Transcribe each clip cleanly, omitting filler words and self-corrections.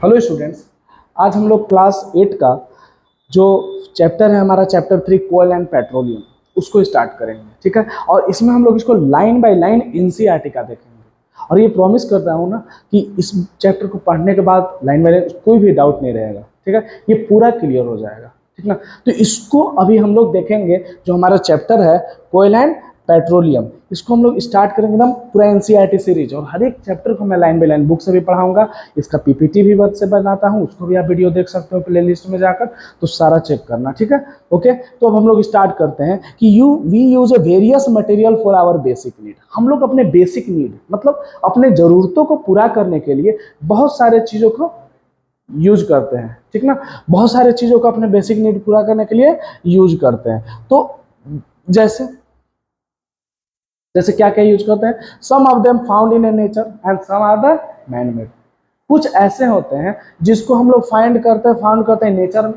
Hello students, आज हम लोग क्लास 8 का जो चैप्टर है हमारा चैप्टर 3 कोयल एंड पेट्रोलियम उसको स्टार्ट करेंगे। ठीक है, और इसमें हम लोग इसको लाइन बाय लाइन एनसीईआरटी का देखेंगे। और ये प्रॉमिस कर रहा हूँ ना कि इस चैप्टर को पढ़ने के बाद लाइन बाय लाइन कोई भी डाउट नहीं रहेगा। ठीक है, ये पूरा क्लियर हो जाएगा। ठीक ना, तो इसको अभी हम लोग देखेंगे। जो हमारा चैप्टर है कोयल एंड पेट्रोलियम, इसको हम लोग स्टार्ट करेंगे एकदम पूरा एनसीईआरटी सीरीज, और हर एक चैप्टर को मैं लाइन बाय लाइन बुक से भी पढ़ाऊंगा। इसका पीपीटी भी वक्त से बनाता हूँ, उसको भी आप वीडियो देख सकते हो प्ले लिस्ट में जाकर, तो सारा चेक करना। ठीक है, ओके। तो अब हम लोग स्टार्ट करते हैं कि we use a various material for our basic need. हम लोग अपने बेसिक नीड मतलब अपने जरूरतों को पूरा करने के लिए बहुत सारे चीजों को यूज करते हैं। ठीक ना, बहुत सारे चीजों को अपने बेसिक नीड पूरा करने के लिए यूज करते हैं। तो जैसे जैसे क्या क्या यूज करते हैं, some of them found in a nature and some are the man made. कुछ ऐसे होते हैं जिसको हम लोग फाउंड करते हैं नेचर में,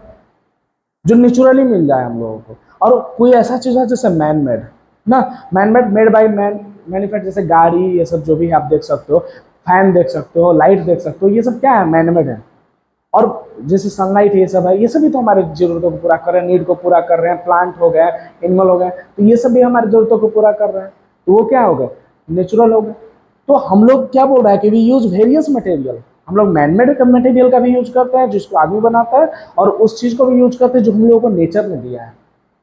जो नेचुरली मिल जाए हम लोगों को। और कोई ऐसा चीज है जैसे मैन मेड ना, man made, made by man, manufacture, जैसे गाड़ी, ये सब जो भी आप देख सकते हो, फैन देख सकते हो, लाइट देख सकते हो, ये सब क्या है, मैन मेड है। और जैसे सनलाइट, ये सब है, ये सब भी तो हमारे जरूरतों को पूरा कर रहे हैं, नीड को पूरा कर रहे हैं। प्लांट हो गए, एनिमल हो गए, तो ये सब भी हमारी जरूरतों को पूरा कर रहे हैं, तो वो क्या हो गए, नेचुरल हो गए। तो हम लोग क्या बोल रहा है कि वी यूज वेरियस मटेरियल। हम लोग मैनमेड मटेरियल का भी यूज करते हैं जिसको आदमी बनाता है, और उस चीज को भी यूज करते हैं जो हम लोगों को नेचर ने दिया है।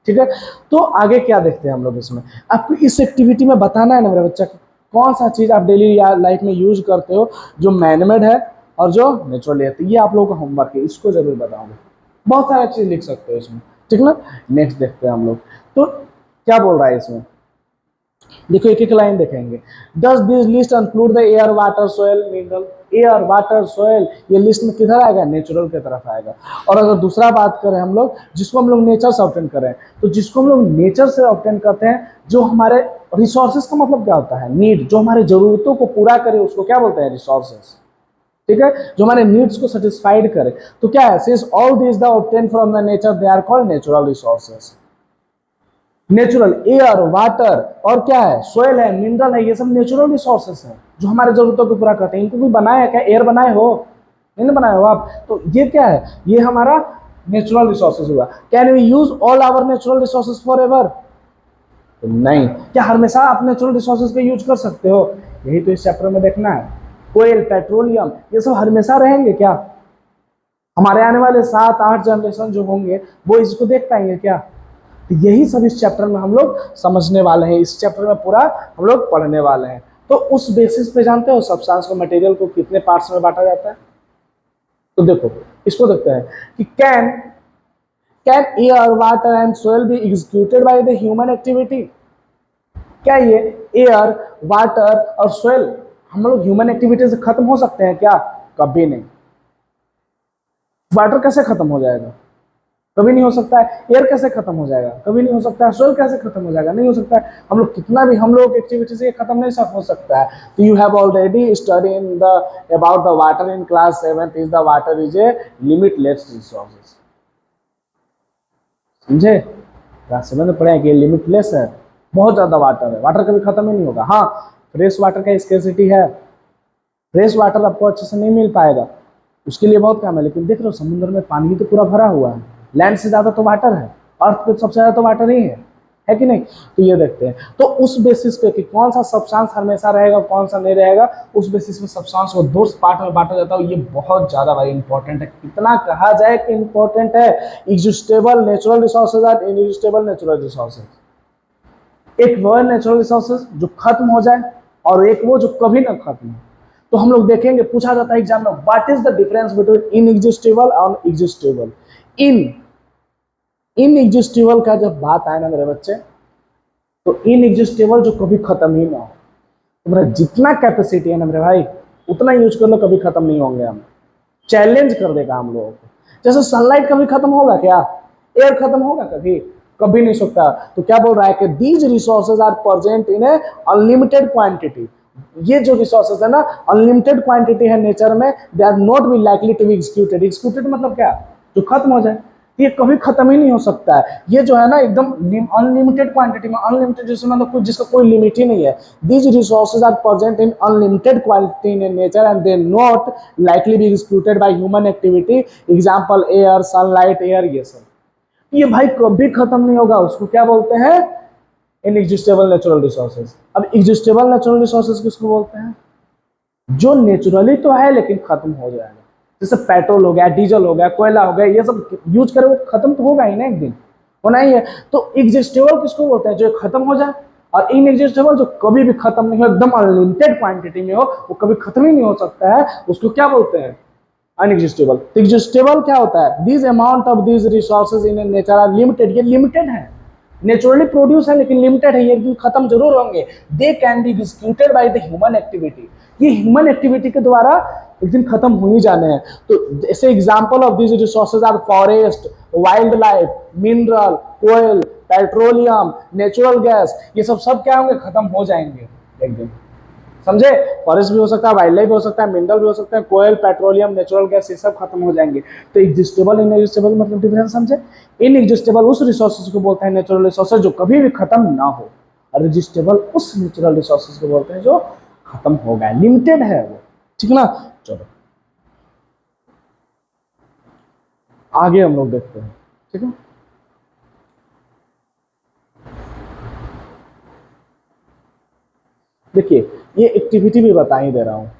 ठीक है, तो आगे क्या देखते हैं हम लोग इसमें। आपको इस एक्टिविटी में बताना है ना मेरा बच्चा, कौन सा चीज आप डेली लाइफ में यूज करते हो जो मैनमेड है और जो नेचुरली है। तो ये आप लोगों का होमवर्क है, इसको जरूर बताऊंगा। बहुत सारा चीज लिख सकते हो इसमें। ठीक ना, नेक्स्ट देखते हैं हम लोग। तो क्या बोल रहा है इसमें, देखो एक एक लाइन देखेंगे। Does this list include the air water soil mineral. Air water soil ये लिस्ट में किधर आएगा, नेचुरल की तरफ आएगा। और अगर दूसरा बात करें हम लोग, जिसको हम लोग नेचर से ऑब्टेन करें, तो जिसको हम लोग नेचर से ऑब्टेन करते हैं, जो हमारे रिसोर्सेज का मतलब क्या होता है, नीड, जो हमारे जरूरतों को पूरा करे उसको क्या बोलते हैं, रिसोर्सेज। ठीक है, जो हमारे नीड्स को सेटिस्फाइड करे। तो क्या है, since all this the obtain from the nature they are called natural resources. Natural air, water, और क्या है, सोयल है, मिनरल है, ये सब नेचुरल रिसोर्सेस हैं जो हमारे जरूरतों को पूरा करते हैं। इनको कोई बनाया है क्या, एयर बनाए हो, नहीं बनाए हो आप, तो ये क्या है, ये हमारा नेचुरल रिसोर्सेज हुआ। Can we use all our natural resources forever, तो नहीं। क्या हमेशा आप नेचुरल रिसोर्सेज का यूज कर सकते हो, यही तो इस चैप्टर में देखना है। कोयल, पेट्रोलियम, ये सब हमेशा रहेंगे क्या, हमारे आने वाले 7-8 जनरेशन जो होंगे वो इसको देख पाएंगे क्या। तो यही सब इस चैप्टर में हम लोग समझने वाले हैं, इस चैप्टर में पूरा हम लोग पढ़ने वाले हैं। तो उस बेसिस पे जानते हो सब्सटेंस को, मटेरियल को कितने पार्ट्स में बांटा जाता है। तो देखो इसको देखते हैं कि can air, water and soil be executed by the human activity. क्या ये एयर, वाटर और सोयल हम लोग ह्यूमन एक्टिविटी से खत्म हो सकते हैं क्या, कभी नहीं। वाटर कैसे खत्म हो जाएगा, कभी नहीं हो सकता है। एयर कैसे खत्म हो जाएगा, कभी नहीं हो सकता है। सोयल कैसे खत्म हो जाएगा, नहीं हो सकता है। हम लोग कितना भी हम लोग एक्टिविटी से खत्म नहीं हो सकता है। तो you have already study in the about the water in class 7 is the water is a limitless resources. समझे, क्लास 7 में पढ़े कि लिमिटलेस है, बहुत ज्यादा वाटर है, वाटर कभी खत्म ही नहीं होगा। हाँ, फ्रेश वाटर का स्केर्सिटी है, फ्रेश वाटर आपको अच्छे से नहीं मिल पाएगा, उसके लिए बहुत काम है। लेकिन देख लो समुद्र में पानी भी तो पूरा भरा हुआ है, लैंड से ज्यादा तो वाटर है, अर्थ पे सबसे ज्यादा तो वाटर ही है कि नहीं। तो ये देखते हैं, तो उस बेसिस पे कि कौन सा सब्सटेंस हमेशा रहेगा कौन सा नहीं रहेगा, उस बेसिस पे सब्सटेंस को 2 पार्ट में बांटा जाता है। ये बहुत ज्यादा भाई इंपॉर्टेंट है, कितना कहा जाए कि इंपॉर्टेंट है। एग्जिस्टेबल नेचुरल रिसोर्सेज और इनएग्जिस्टेबल नेचुरल रिसोर्सेज। एक वो नेचुरल रिसोर्सेज जो खत्म हो जाए, और एक वो जो कभी ना खत्म हो। तो हम लोग देखेंगे, पूछा जाता है एग्जाम में, what is the difference between inexhaustible और एग्जिस्टेबल। इनएग्जिस्टेबल का जब बात आए ना मेरे बच्चे, तो इनएग्जिस्टेबल जो कभी खत्म ही ना हो। तुम्हारा जितना कैपेसिटी है ना मेरे भाई, उतना यूज कर लो, कभी खत्म नहीं होंगे हम। चैलेंज कर देगा हम लोगों को। जैसे सनलाइट कभी खत्म होगा क्या, एयर खत्म होगा कभी, कभी नहीं सकता। तो क्या बोल रहा है कि these resources are present in a unlimited quantity. ये जो रिसोर्सेज है ना, अनलिमिटेड क्वांटिटी है नेचर में, they are not be likely to be executed. Executed मतलब क्या, जो खत्म हो जाए। ये कभी खत्म ही नहीं हो सकता है। ये जो है ना एकदम अनलिमिटेड क्वांटिटी में, अनलिमिटेड जिसमें मतलब कुछ जिसका कोई लिमिट ही नहीं है। These resources are present in unlimited quantity in nature and they not likely be excluded by human activity. Example air, sunlight, air, ये सब ये भाई कभी खत्म नहीं होगा। उसको क्या बोलते हैं? इनएग्जिस्टेबल नेचुरल रिसोर्सेज। अब एग्जिस्टेबल नेचुरल रिसोर्सेज किसको बोलते हैं? जो नेचुरली तो है लेकिन खत्म हो जाएगा। जैसे पेट्रोल हो गया, डीजल हो गया, कोयला हो गया, ये सब यूज करें वो खत्म तो होगा ही ना, एक दिन होना ही है। तो एग्जिस्टेबल किसको बोलते हैं? जो खत्म हो जाए। और इनएग्जिस्टेबल जो कभी भी खत्म नहीं हो, एकदम अनलिमिटेड क्वांटिटी में हो, वो कभी खत्म ही नहीं हो सकता है, उसको क्या बोलते हैं? अनएग्जिस्टेबल। एग्जिस्टेबल क्या होता है? This amount of this resources in nature are limited. ये लिमिटेड है, नेचुरली प्रोड्यूस है लेकिन लिमिटेड है, ये एक दिन खत्म जरूर होंगे। They can be distributed by the human activity. ये ह्यूमन एक्टिविटी के द्वारा एक दिन खत्म हो ही जाने हैं। तो जैसे example of this resources are forest, wild life, mineral, oil, petroleum, natural gas. ये सब क्या होंगे? खत्म हो जाएंगे एक दिन। समझे? फॉरेस्ट भी हो सकता है, वाइल्ड लाइफ भी हो सकता है, मिनरल भी हो सकता है, कोयल, पेट्रोलियम, नेचुरल गैस, ये सब खत्म हो जाएंगे। तो एग्जिस्टेबल इनएग्जिस्टेबल मतलब डिफरेंस समझे? इनएग्जिस्टेबल उस रिसोर्सेज को बोलते हैं नेचुरल रिसोर्सेज जो कभी भी खत्म ना हो, और एग्जिस्टेबल उस नेचुरल रिसोर्सेज को बोलते हैं जो खत्म हो गया, लिमिटेड है वो। ठीक ना? चलो आगे हम लोग देखते हैं। ठीक है, देखिए ये एक्टिविटी भी बता ही दे रहा हूँ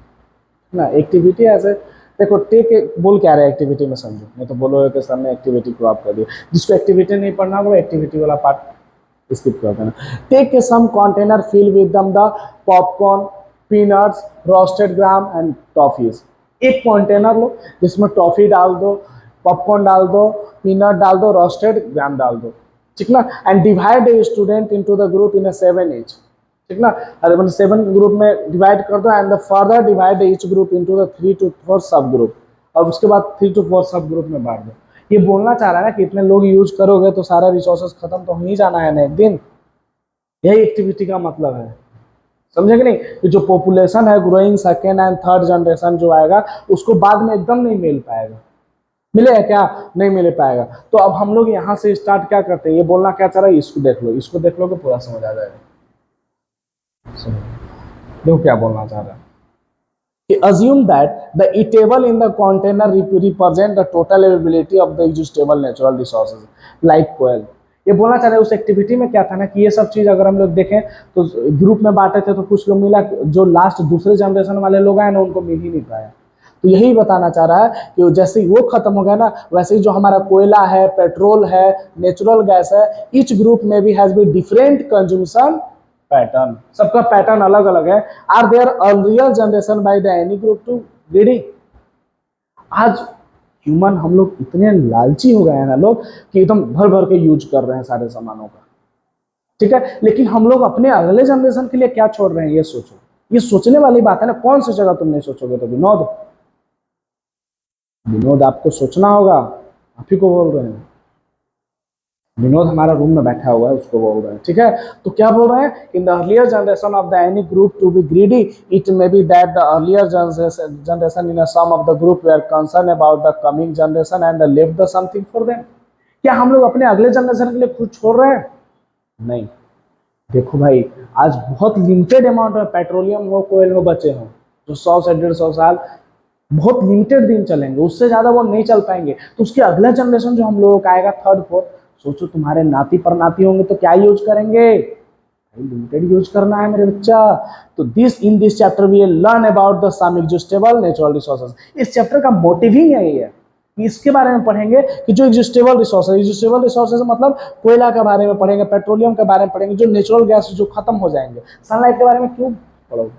ना। एक्टिविटी ऐसे देखो, टेक बोल क्या रहा है एक्टिविटी में, समझो। नहीं तो बोलो कि सर ने एक्टिविटी को आप कर दिया। जिसको एक्टिविटी नहीं पढ़ना होगा एक्टिविटी वाला पार्ट स्किप कर देना। Take a some container fill with them the popcorn, peanuts, roasted gram and toffees. एक कंटेनर लो जिसमें टॉफी डाल दो, पॉपकॉर्न डाल दो, पीनट डाल दो, रोस्टेड ग्राम डाल दो। ठीक ना? And divide a student into the group in 7 each। ठीक ना? अरे मतलब 7 ग्रुप में डिवाइड कर दो and further divide each group into the 3 to 4 सब ग्रुप। और उसके बाद 3 to 4 सब ग्रुप में बांट दो। ये बोलना चाह रहा है ना कि इतने लोग यूज करोगे तो सारा रिसोर्सेज खत्म तो हो ही जाना है ना एक दिन। यही एक्टिविटी का मतलब है, समझे कि नहीं? कि जो पॉपुलेशन है growing second and third generation जो आएगा उसको बाद में एकदम नहीं मिल पाएगा। मिलेगा क्या? नहीं मिल पाएगा। तो अब हम लोग यहाँ से स्टार्ट क्या करते हैं? ये बोलना क्या चाह रहा है, इसको देख लो, इसको देख लो तो पूरा समझ आ जाएगा। देखो क्या बोलना चाह रहा है कि assume that the eatable in the container represent the total availability of the existable natural resources like coal। ये बोलना चाह रहे हैं उस एक्टिविटी में क्या था ना कि ये सब चीज अगर हम लोग देखें तो ग्रुप में बांटे थे तो कुछ लोग मिला, जो लास्ट दूसरे जनरेशन वाले लोग आए ना उनको मिल ही नहीं पाया। तो यही बताना चाह रहा है कि जैसे वो खत्म हो गया ना, वैसे ही जो हमारा कोयला है, पेट्रोल है, नेचुरल गैस है, ईच ग्रुप में भी has be different consumption pattern. सबका पैटर्न अलग अलग है। Are their earlier generation by the any group to greedy. आज ह्यूमन हम लोग इतने लालची हो गए हैं ना लोग कि एकदम भर भर के यूज कर रहे हैं सारे सामानों का। ठीक है, लेकिन हम लोग अपने अगले जनरेशन के लिए क्या छोड़ रहे हैं ये सोचो। ये सोचने वाली बात है ना। कौन सी जगह तुम नहीं सोचोगे? तो विनोद, विनोद आपको सोचना होगा, आप ही को बोल रहे हैं। विनोद हमारा रूम में बैठा हुआ है, उसको बोल रहे हैं। ठीक है, तो क्या बोल रहे हैं? In the earlier generation of the any group to be greedy, it may be that the earlier generation in some of the group were concern about the coming generation and left the something for them. क्या हम लोग अपने अगले generation के लिए कुछ छोड़ रहे हैं? नहीं। देखो भाई, आज बहुत लिमिटेड अमाउंट में पेट्रोलियम हो, कोयल हो बचे हो, जो 100 से 150 साल बहुत लिमिटेड दिन चलेंगे, उससे ज्यादा वो नहीं चल पाएंगे। तो उसके अगला जनरेशन जो हम लोगों का आएगा, थर्ड फोर्थ, सोचो तुम्हारे नाती पर नाती होंगे तो क्या यूज करेंगे? लिमिटेड यूज करना है मेरे बच्चा। तो this in this chapter we learn about the some exhaustible natural resources. इस चैप्टर का मोटिव ही यही है कि इसके बारे में पढ़ेंगे कि जो एग्जिस्टेबल रिसोर्सेज मतलब कोयला के बारे में पढ़ेंगे, पेट्रोलियम के बारे में पढ़ेंगे, जो नेचुरल गैस जो खत्म हो जाएंगे। सनलाइट के बारे में क्यों पढ़ोगे?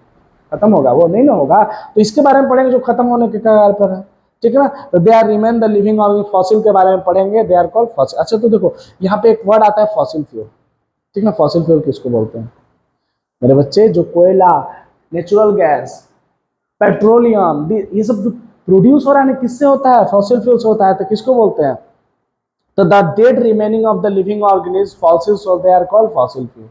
खत्म होगा वो? नहीं ना होगा। तो इसके बारे में पढ़ेंगे जो खत्म होने के कगार पर है। ठीक है ना? तो they are remain the living organism. Fossil के बारे में पढ़ेंगे, दे आर कॉल्ड फॉसिल। अच्छा तो देखो यहाँ पे एक वर्ड आता है फॉसिल फ्यूल। ठीक ना? फॉसिल फ्यूल किसको बोलते हैं मेरे बच्चे? जो कोयला, नेचुरल गैस, पेट्रोलियम, ये सब जो प्रोड्यूस हो रहा है ना, किससे होता है? फॉसिल फ्यूल्स होता है। तो किसको बोलते हैं? तो the dead remaining of the living organism fossil, so they are called fossil fuel.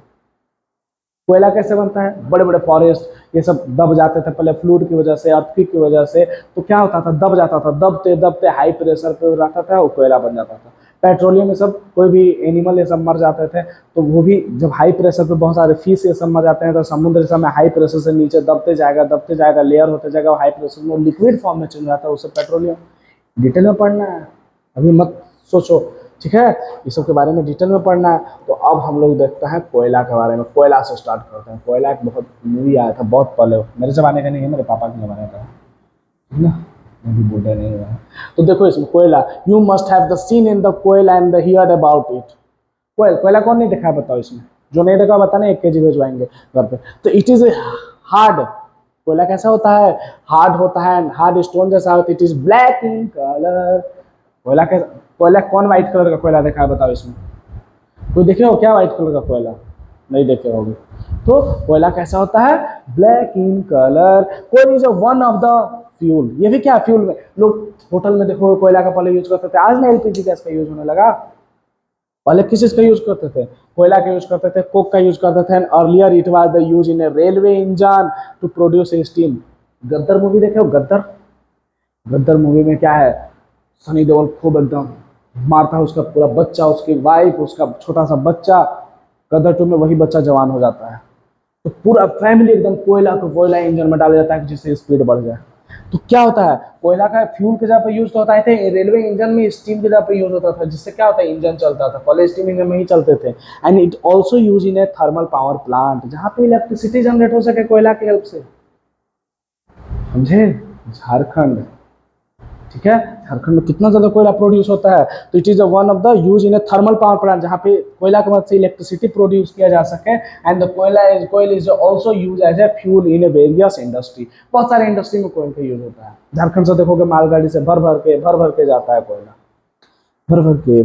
कोयला कैसे बनता है? बड़े बड़े फॉरेस्ट ये सब दब जाते थे पहले फ्लूड की वजह से, अर्थक्वेक की वजह से। तो क्या होता था? दब जाता था, दबते दबते हाई प्रेशर पे रहता था, वो कोयला बन जाता था। पेट्रोलियम में सब कोई भी एनिमल ये सब मर जाते थे, तो वो भी जब हाई प्रेशर पे बहुत सारे फिश ये सब मर जाते हैं, तो समुद्र समय हाई प्रेशर से नीचे दबते जाएगा, लेयर होते जाएगा, हाई प्रेशर में लिक्विड फॉर्म में चल जाता है, उसे पेट्रोलियम। डिटेल में पढ़ना है, अभी मत सोचो, ठीक है, ये सब के बारे में डिटेल में पढ़ना है। तो अब हम लोग देखते हैं कोयला के बारे में। कोयला से स्टार्ट करते हैं। कोयला एक बहुत मूवी आया था बहुत पहले, मेरे जमाने का नहीं है, मेरे पापा के जमाने का है, ठीक ना, मैं भी बूढ़ा नहीं हुआ। तो देखो इसमें कोयला, you must have the seen in the कोयला and the heard about it. कोयला कौन नहीं देखा है बताओ इसमें, जो नहीं देखा बताना 1 kg भिजवाएंगे घर पे। तो इट इज ए हार्ड, कोयला कैसा होता है, हार्ड होता है, हार्ड स्टोन जैसा होता है, it is black in colour. कोयला कैसा, कोयला कौन व्हाइट कलर का कोयला देखा है बताओ इसमें, कोई देखे हो क्या व्हाइट कलर का कोयला, नहीं देखे होगे। तो कोयला कैसा होता है, black in colour. Coal is one of the fuel, ये भी क्या फ्यूल में लोग होटल में देखो कोयला का पहले यूज करते थे, आज ना एलपीजी गैस का यूज होने लगा, पहले किस चीज का यूज करते थे, कोयला का यूज करते थे, कोक का यूज करते थे। Earlier it was the use in a railway engine to produce steam. Gadar movie देखे हो, गद्दर, गद्दर मूवी में क्या है, सनी देओल खूब एकदम मारता है उसका पूरा बच्चा, उसकी वाइफ, उसका छोटा सा बच्चा। गदर 2 में वही बच्चा जवान हो जाता है। तो पूरा फैमिली एकदम कोयला को कोयला इंजन में डाला जाता है जिससे स्पीड बढ़ जाए। तो क्या होता है, कोयला का फ्यूल के जगह पे यूज होता है, रेलवे इंजन में स्टीम के जगह पे यूज होता था, जिससे क्या होता है, इंजन चलता था, पहले स्टीम इंजन में ही चलते थे। And it also use in A thermal power plant, जहाँ पे इलेक्ट्रिसिटी जनरेट हो सके कोयला की हेल्प से, समझे, झारखंड, ठीक है, झारखंड में कितना ज्यादा कोयला प्रोड्यूस होता है। तो it is one of the use in A thermal power plant, जहाँ पे कोयला की मदद से इलेक्ट्रिसिटी प्रोड्यूस किया जा सके। And the coal is also use as a fuel in a various industry, बहुत सारे इंडस्ट्री में कोयल का यूज होता है। झारखंड से देखोगे मालगाड़ी से भर भर के जाता है कोयला, भर भर के,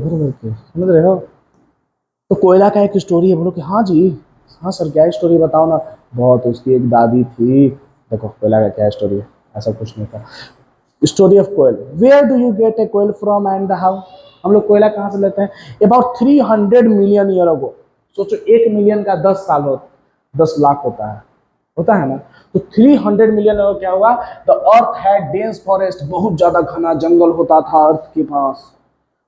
समझ रहे हो। तो कोयला का एक स्टोरी है, बोलो कि हाँ जी, हाँ सर क्या स्टोरी बताओ ना। बहुत, उसकी एक दादी थी, देखो कोयला का क्या स्टोरी है, ऐसा कुछ नहीं था। Story of coal, where do you get a coal from and how, हम लोग कोयला कहाँ से लेते हैं। अबाउट 300 मिलियन ईयर अगो, सोचो 1 मिलियन का 10 साल हो, 10 लाख होता है ना। तो 300 मिलियन अगो क्या हुआ, the earth had dense forest, बहुत ज्यादा घना जंगल होता था अर्थ के पास,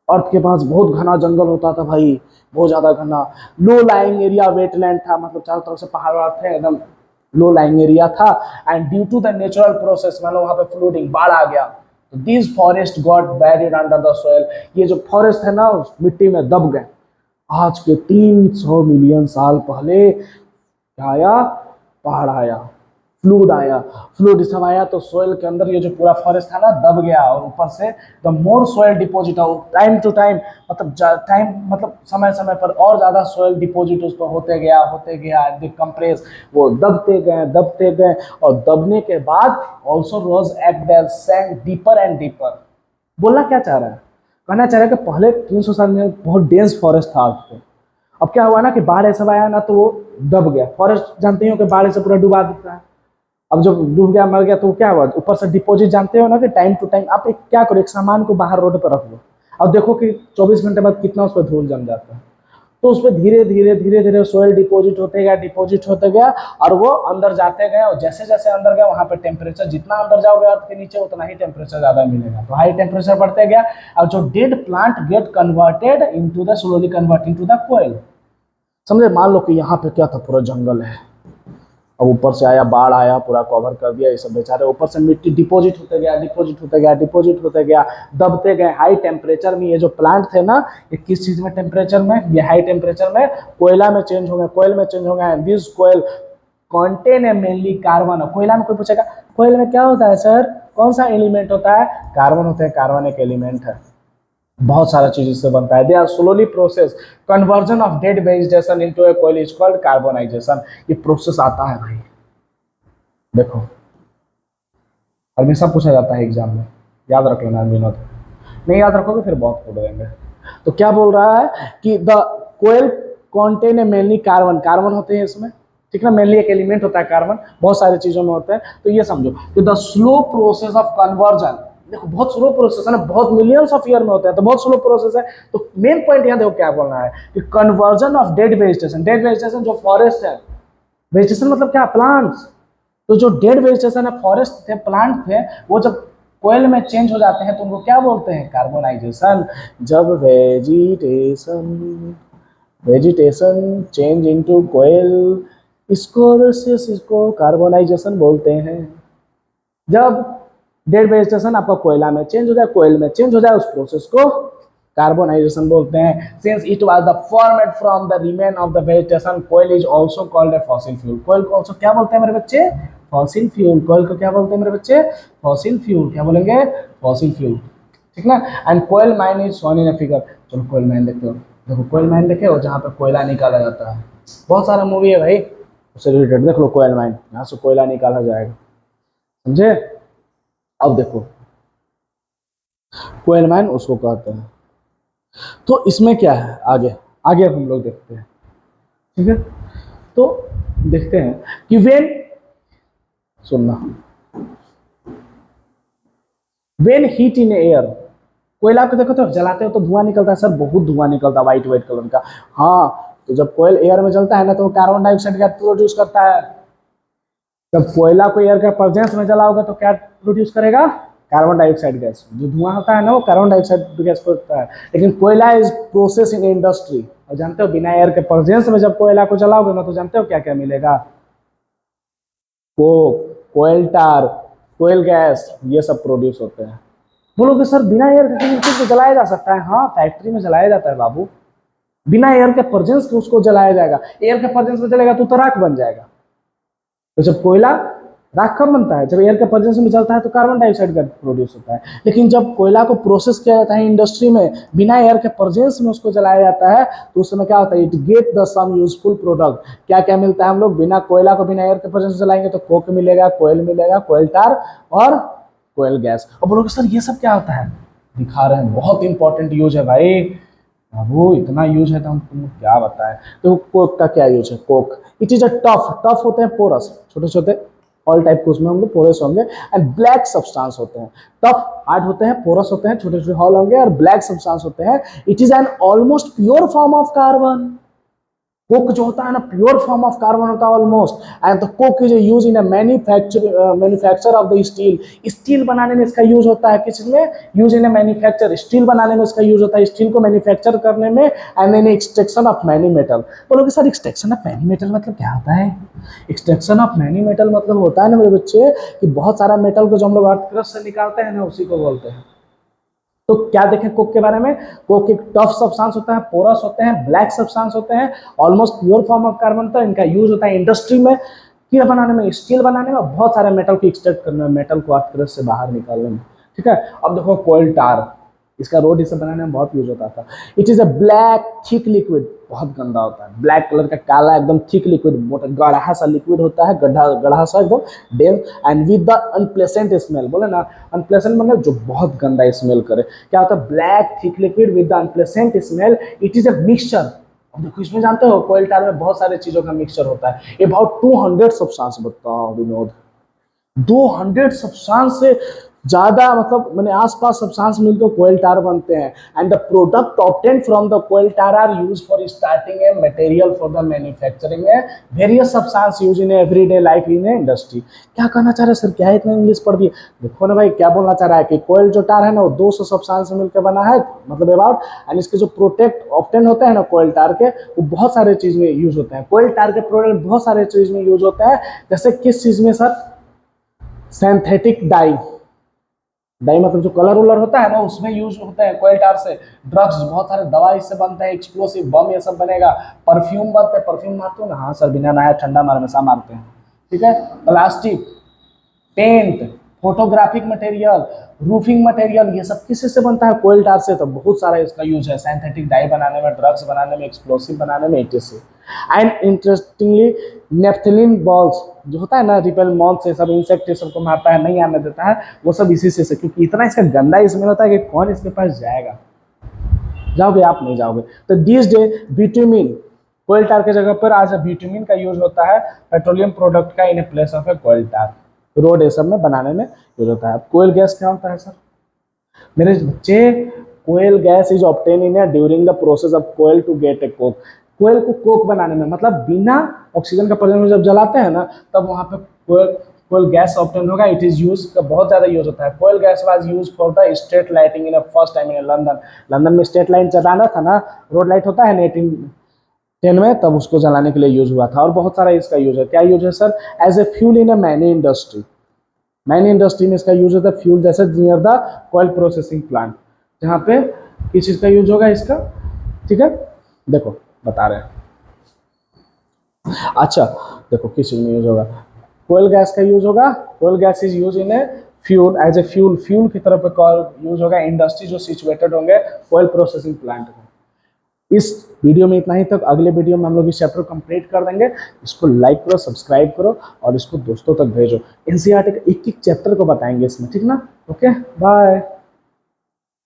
अर्थ के पास बहुत घना जंगल होता था भाई, बहुत ज्यादा घना। लो लाइंग एरिया वेटलैंड था, मतलब चारों तरफ से पहाड़ थे, एकदम लो लाइंग एरिया था। And due to the natural process, मतलब वहां पे फ्लोटिंग बाढ़ आ गया, तो this forest got buried under the soil, ये जो फॉरेस्ट है ना उस मिट्टी में दब गए। आज के 300 मिलियन साल पहले क्या आया, पहाड़ आया, फ्लूड आया, फ्लूड सब आया, तो सोयल के अंदर ये जो पूरा फॉरेस्ट था ना दब गया। और ऊपर से the more soil deposit, time to time, मतलब समय समय पर और ज्यादा सोयल डिपॉजिट उस पर होते गया कंप्रेस, वो दबते गए। और दबने के बाद also rose at their sank deeper and deeper. बोलना क्या चाह रहा है, कहना चाह रहा है कि पहले 300 साल में बहुत डेंस फॉरेस्ट था अर्थ पे। अब क्या हुआ ना कि बाढ़ ऐसा आया ना, तो वो दब गया। फॉरेस्ट जानते हो कि बाढ़ से पूरा डुबा देता है। अब जब डूब गया मर गया तो क्या हुआ, ऊपर से डिपॉजिट जानते हो ना कि टाइम टू टाइम आप एक क्या करो, एक सामान को बाहर रोड पर रख दो, अब देखो कि 24 घंटे बाद कितना उस पर धूल जम जाता है। तो उस पर धीरे धीरे सोयल डिपॉजिट होते गया और वो अंदर जाते गए। और जैसे जैसे अंदर गए वहां पे टेम्परेचर, जितना अंदर जाओगे अर्थ के नीचे उतना ही टेम्परेचर ज्यादा मिलेगा, तो हाई टेम्परेचर बढ़ते गया। और जो dead plant get converted into the slowly convert into the coal, समझे। मान लो कि यहाँ पे क्या था, पूरा जंगल है, अब ऊपर से आया बाढ़ आया, पूरा कवर कर दिया, ये सब बेचारे, ऊपर से मिट्टी डिपॉजिट होते गया, दबते गए हाई टेम्परेचर में। ये जो प्लांट थे ना, ये किस चीज में टेम्परेचर में, ये हाई टेम्परेचर में कोयला में चेंज हो गए, कोयल में चेंज हो गए। This coal contain a mainly carbon. कोयला में कोई पूछेगा कोयल में क्या होता है सर, कौन सा एलिमेंट होता है, कार्बन होता है, कार्बन एक एलिमेंट है, बहुत सारा चीज इससे बनता है। They are slowly process conversion of dead vegetation into a coal is called carbonisation. ये प्रोसेस आता है भाई, देखो हमेशा पूछा जाता है एग्जाम में, याद रख लेना विनोद, नहीं याद रखोगे फिर बहुत फोड़ देंगे। तो क्या बोल रहा है कि the coal contain a mainly carbon, carbon होते हैं इसमें, ठीक है, मेनली एक एलिमेंट होता है कार्बन, बहुत सारी चीजों में होते हैं। तो ये समझो कि the slow process of conversion, देखो बहुत स्लो प्रोसेस है ना, बहुत मिलियंस ऑफ ईयर में होता है, तो बहुत स्लो प्रोसेस है। तो मेन पॉइंट यहाँ देखो क्या बोलना है कि कन्वर्जन ऑफ डेड वेजिटेशन जो फॉरेस्ट है, वेजिटेशन मतलब क्या, प्लांट्स। तो जो डेड वेजिटेशन है, फॉरेस्ट थे, प्लांट थे, वो जब कोयल में चेंज हो जाते हैं तो उनको क्या बोलते हैं? कार्बोनाइजेशन। जब वेजिटेशन चेंज इनटू कोयल, इसको कार्बोनाइजेशन बोलते हैं। जब डेड वेजिटेशन आपका कोयला में चेंज हो जाए, कोयल में चेंज हो जाए, उस प्रोसेस को कार्बोनाइजेशन बोलते हैं। Since it was the format from the remain of the vegetation, coal is also called a fossil fuel. Coal को आल्सो क्या बोलते हैं मेरे बच्चे? Fossil fuel. कोयल को क्या बोलते हैं मेरे बच्चे? Fossil fuel. क्या बोलेंगे? Fossil fuel. ठीक ना। And coal mine is shown in a figure. चलो कोयल माइन देखते हो। देखो कोयल माइन देखे हो, जहाँ पे कोयला निकाला जाता है। बहुत सारा मूवी है भाई उससे रिलेटेड, देख लो कोयल माइन, यहाँ से कोयला निकाला जाएगा, समझे। अब देखो कोयल माइन उसको कहते हैं। तो इसमें क्या है, आगे आगे हम लोग देखते हैं। ठीक है, तो देखते हैं कि वेन, सुनना, वेन हीट इन एयर, कोयला को देखो तो जलाते हो तो धुआं निकलता है सर, बहुत धुआं निकलता है व्हाइट व्हाइट कलर का। हाँ, तो जब कोयल एयर में जलता है ना तो कार्बन डाइऑक्साइड गैस प्रोड्यूस करता है। जब कोयला को एयर के प्रेजेंस में जलाओगे तो क्या प्रोड्यूस करेगा? Carbon dioxide gas. जो धुआं होता है ना वो कार्बन डाइऑक्साइड गैस होता है। लेकिन कोयला इज प्रोसेस इन इंडस्ट्री, और जानते हो बिना एयर के प्रेजेंस में जब कोयला को जलाओगे ना तो जानते हो क्या क्या मिलेगा? कोक, कोयल टार, कोयल गैस, ये सब प्रोड्यूस होते हैं। बोलोगे सर बिना एयर के जलाया जा सकता है? हाँ, फैक्ट्री में जलाया जाता है बाबू, बिना एयर के प्रेजेंस के उसको जलाया जाएगा। एयर के प्रेजेंस में जलेगा तो राख बन जाएगा। तो जब कोयला, राख कब बनता है? जब एयर के प्रेजेंस में जलता है तो कार्बन डाइऑक्साइड का प्रोड्यूस होता है। लेकिन जब कोयला को प्रोसेस किया जाता है इंडस्ट्री में, बिना एयर के प्रेजेंस में उसको जलाया जाता है, तो उस समय क्या होता है? It get the some useful product. क्या क्या मिलता है हम लोग बिना कोयला को बिना एयर के प्रेजेंस में जलाएंगे तो कोक मिलेगा, कोयल मिलेगा, कोयल टार और कोयल गैस। और बोलोगे सर ये सब क्या होता है? दिखा रहे हैं, बहुत इंपॉर्टेंट यूज है भाई। वो इतना यूज है तो हम तुमको क्या बताएं। तो कोक का क्या यूज है? Coke, it is a tough, tough होते हैं पोरस, छोटे छोटे ऑल टाइप के उसमें होंगे, पोरस होंगे, एंड ब्लैक सब्सटेंस होते हैं। टफ हार्ड होते हैं, पोरस होते हैं, छोटे छोटे हॉल होंगे, और ब्लैक सब्सटेंस होते हैं। It is an almost pure form of carbon. Coke जो होता है ना, प्योर फॉर्म ऑफ कार्बन होता है almost. And the Coke is use in manufacture of the steel. Steel बनाने में इसका यूज होता है। किस में यूज? इन मैन्युफैक्चर, स्टील बनाने में इसका यूज होता है, स्टील को मैन्युफैक्चर करने में। And in extraction of many metal. बोलोगे sir extraction of many metal मतलब क्या होता है? एक्सट्रैक्शन ऑफ मैनी मेटल मतलब होता है ना मेरे बच्चे कि बहुत सारा मेटल को जो हम लोग अर्थ क्रस्ट से निकालते हैं ना, उसी को बोलते हैं। तो क्या देखें कोक के बारे में? कोक एक टफ सब्सटेंस होता है, पोरस होते हैं, ब्लैक सब्सटेंस होते हैं, almost pure form of carbon होता है। इनका यूज होता है इंडस्ट्री में, क्या बनाने में? स्टील बनाने में, बहुत सारे मेटल को एक्सट्रैक्ट करने में, मेटल को अर्थ क्रस्ट से बाहर निकालने में। ठीक है, अब देखो कोयल टार, इसका रोड इसे बनाने में बहुत यूज होता था। It is a black thick liquid, बहुत गंदा होता है, ब्लैक कलर का काला एकदम थिक लिक्विड, मोटा गढ़ा सा लिक्विड होता है, गड्ढा गढ़ा सा एकदम dense, and with the unpleasant smell. बोले ना अनप्लेसेंट मतलब जो बहुत गंदा स्मेल करे। क्या होता है? Black thick liquid with the unpleasant smell. It is a mixture. अब देखो इसमें जानते हो कोयल टार में बहुत सारे चीजों का मिक्सचर होता है। अबाउट 200 सब्सटेंस, बताओ विनोद, 200 सब्सटेंस से ज्यादा, मतलब मैंने आसपास सब्सटेंस मिलकर कोयल टार बनते हैं। And the product obtained from the coal tar are used for starting a material for the manufacturing a various substance use in everyday life in a industry. क्या कहना चाह रहे हैं सर? क्या इतना इंग्लिश पढ़ दिए? देखो ना भाई, क्या बोलना चाह रहा है कि कोयल जो टार है ना वो 200 सब्सटेंस से मिलकर बना है, मतलब अबाउट। एंड इसके जो प्रोडक्ट ऑब्टेन होते हैं ना कोयल टार के, वो बहुत सारे चीज में यूज होते हैं। कोयल टार के प्रोडक्ट बहुत सारे चीज में यूज होते हैं। जैसे किस चीज में सर? सिंथेटिक डाई, डाई मतलब जो कलर वलर होता है ना उसमें यूज होते हैं कोयल टार से। ड्रग्स, बहुत सारे दवा इससे बनते हैं, एक्सप्लोसिव बम ये सब बनेगा। परफ्यूम बनते हैं, परफ्यूम मारते हो ना? हाँ सर, बिना नहाए ठंडा मार हमेशा मारते हैं। ठीक है, plastic, paint, photographic material, roofing material, ये सब किस से बनता है? कोयल टार से। तो बहुत सारा इसका यूज है सिंथेटिक डाई बनाने में, ड्रग्स बनाने में, एक्सप्लोसिव बनाने में, etc। And interestingly naphthalene balls जो होता है ना, रिपेल मॉथ से सब इंसेक्ट सबको मारता है, नहीं आने देता है, वो सब इसी से, क्योंकि इतना इसका गंदा स्मेल होता है कि कौन इसके पास जाएगा। जाओगे आप? नहीं जाओगे। तो दिस डे बिटुमिन, कोयल टार के जगह पर आज बिटुमिन का यूज होता है, पेट्रोलियम प्रोडक्ट का, in place of a coal tar. Road ये सब में बनाने में यूज होता है। कोयल गैस क्या होता है सर मेरे बच्चे? Coal gas is obtain in during the process of coal to get a coke. Coal को कोक बनाने में, मतलब बिना ऑक्सीजन का प्रेजेंस में जब जलाते हैं ना, तब वहां पे कोयल कोयल गैस ऑब्टेन होगा, इट इज यूज, बहुत ज्यादा यूज होता है। Coal gas was use for the street lighting in first time in London. London में स्ट्रीट लाइट जलाना था ना, रोड लाइट होता है ना 1810 में, तब उसको जलाने के लिए यूज हुआ था। और बहुत सारा इसका यूज है। क्या यूज है sir? As a fuel in a many industry. Many industry में इसका यूज होता है फ्यूल, जैसे near the coal processing plant, जहाँ पे किस चीज का यूज होगा इसका, ठीक है। देखो बता रहे हैं। अच्छा देखो किस चीज में यूज होगा, कोयल गैस का यूज होगा। Coal gas is use in a fuel, as a fuel, fuel की तरफ यूज होगा इंडस्ट्री जो सिचुएटेड होंगे कोयल प्रोसेसिंग प्लांट में। इस वीडियो में इतना ही तक। अगले वीडियो में हम लोग इस चैप्टर कंप्लीट कर देंगे। इसको लाइक करो, सब्सक्राइब करो और इसको दोस्तों तक भेजो। एनसीईआरटी के एक एक चैप्टर को बताएंगे इसमें, ठीक ना। Okay bye.